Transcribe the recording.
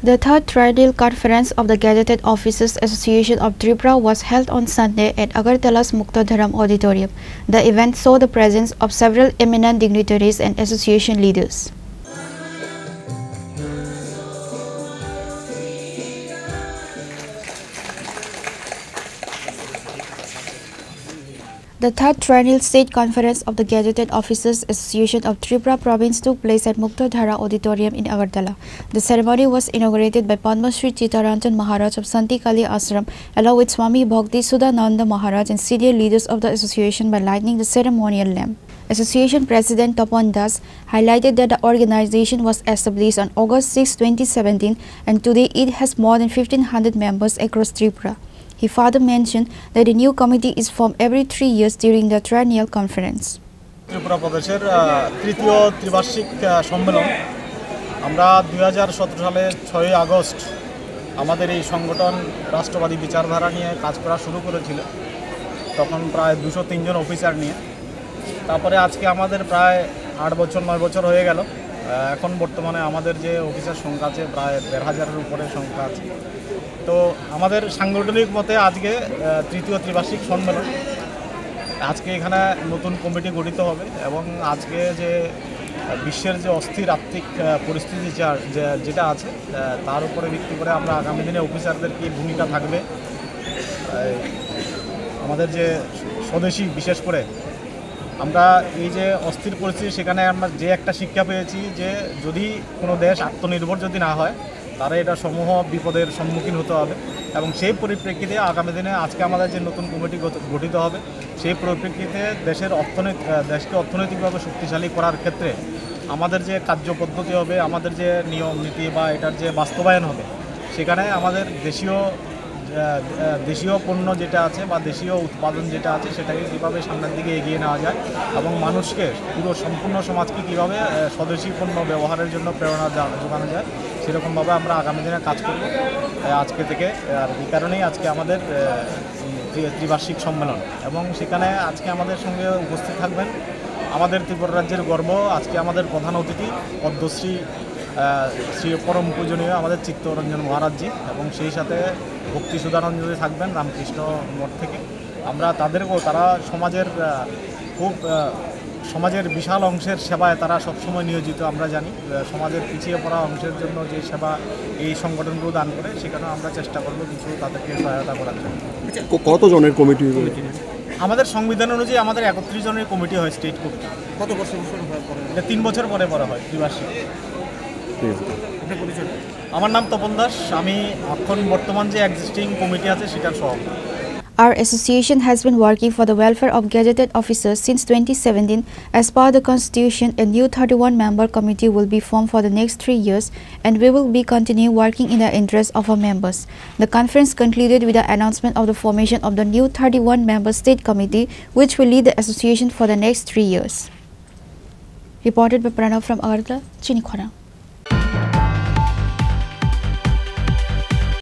The third Triennial Conference of the Gazetted Officers Association of Tripura was held on Sunday at Agartala's Muktadharam Auditorium. The event saw the presence of several eminent dignitaries and association leaders. The third Triennial State Conference of the Gazetted Officers Association of Tripura Province took place at Muktadhara Auditorium in Agartala. The ceremony was inaugurated by Padma Shri Chittaranjan Maharaj of Santikali Ashram along with Swami Bhakti Sudananda Maharaj and senior leaders of the association by lighting the ceremonial lamp. Association President Tapan Das highlighted that the organization was established on August 6, 2017 and today it has more than 1500 members across Tripura. He further mentioned that a new committee is formed every 3 years during the Triennial Conference. Tripura প্রদেশের তৃতীয় ত্রিবার্ষিক সম্মেলন আমরা 2017 সালের 6 August আমাদের এই সংগঠন রাষ্ট্রবাদী বিচারধারা নিয়ে কাজ করা শুরু করেছিল। তখন প্রায় 203 জন অফিসার নিয়ে। তারপরে আজকে আমাদের প্রায় 8 বছর 9 বছর হয়ে গেল। এখন বর্তমানে আমাদের যে অফিসার সংখ্যা আছে প্রায় 1500 উপরে সংখ্যা আছে। তো আমাদের সাংগঠনিক মতে আজকে তৃতীয় ত্রিবার্ষিক সম্মেলন আজকে এখানে নতুন কমিটি গঠিত হবে এবং আজকে যে বিশ্বের যে অস্থির আর্থিক পরিস্থিতি যেটা আছে তার উপরে ভিত্তি করে আমরা আগামী দিনে অফিসারদের কি ভূমিকা থাকবে আমাদের যে স্বদেশী বিশেষ করে আমরা এই যে অস্থির পরিস্থিতি সেখানে আমরা যে একটা শিক্ষা পেয়েছি যে যদি কোনো দেশ আত্মনির্ভর যদি না হয় তারা এটা সমূহ বিপদের সম্মুখীন হতে হবে এবং সেই পরিপ্রেক্ষিতে আগামী দিনে আজকে আমাদের যে নতুন কমিটি গঠিত হবে সেই পরিপ্রেক্ষিতে দেশকে অর্থনৈতিকভাবে শক্তিশালী করার ক্ষেত্রে আমাদের যে কার্যপদ্ধতি হবে আমাদের যে নিয়ম নীতি বা এটার যে বাস্তবায়ন হবে সেখানে আমাদের দেশীয় পণ্য যেটা আছে বা দেশীয় উৎপাদন যেটা আছে সেটাকে কীভাবে সামনের দিকে এগিয়ে নেওয়া যায় এবং মানুষকে পুরো সম্পূর্ণ সমাজকে কীভাবে স্বদেশী পণ্য ব্যবহারের জন্য প্রেরণা যোগানো যায় সেরকমভাবে আমরা আগামী দিনে কাজ করব আজকে থেকে। আর এই কারণেই আজকে আমাদের ত্রিবার্ষিক সম্মেলন এবং সেখানে আজকে আমাদের সঙ্গে উপস্থিত থাকবেন আমাদের ত্রিপুরা রাজ্যের গর্ব আজকে আমাদের প্রধান অতিথি পদ্মশ্রী শ্রী পরম পূজনীয় আমাদের চিত্তরঞ্জন মহারাজজি এবং সেই সাথে ভক্তি সুধানন্দজি থাকবেন রামকৃষ্ণ মঠ থেকে। আমরা তারা সমাজের বিশাল অংশের সেবায় তারা সবসময় নিয়োজিত। আমরা জানি সমাজের পিছিয়ে পড়া অংশের জন্য যে সেবা এই সংগঠনগুলো দান করে সেখানেও আমরা চেষ্টা করব কিছু তাদেরকে সহায়তা করার জন্য। কতজনের কমিটি? আমাদের সংবিধান অনুযায়ী আমাদের 31 জনের কমিটি হয়, স্টেট কমিটি। কত বছর হয়? 3 বছর পরে হয় ত্রিবার্ষিক। আমার নাম তপন দাস, আমি এখন বর্তমান যে এক্সিস্টিং কমিটি আছে সেটার সভাপতি। Our association has been working for the welfare of gazetted officers since 2017. As per the Constitution, a new 31-member committee will be formed for the next 3 years and we will be continue working in the interest of our members. The conference concluded with the announcement of the formation of the new 31-member state committee which will lead the association for the next 3 years. Reported by Pranav from Agartala, Chinikhwana.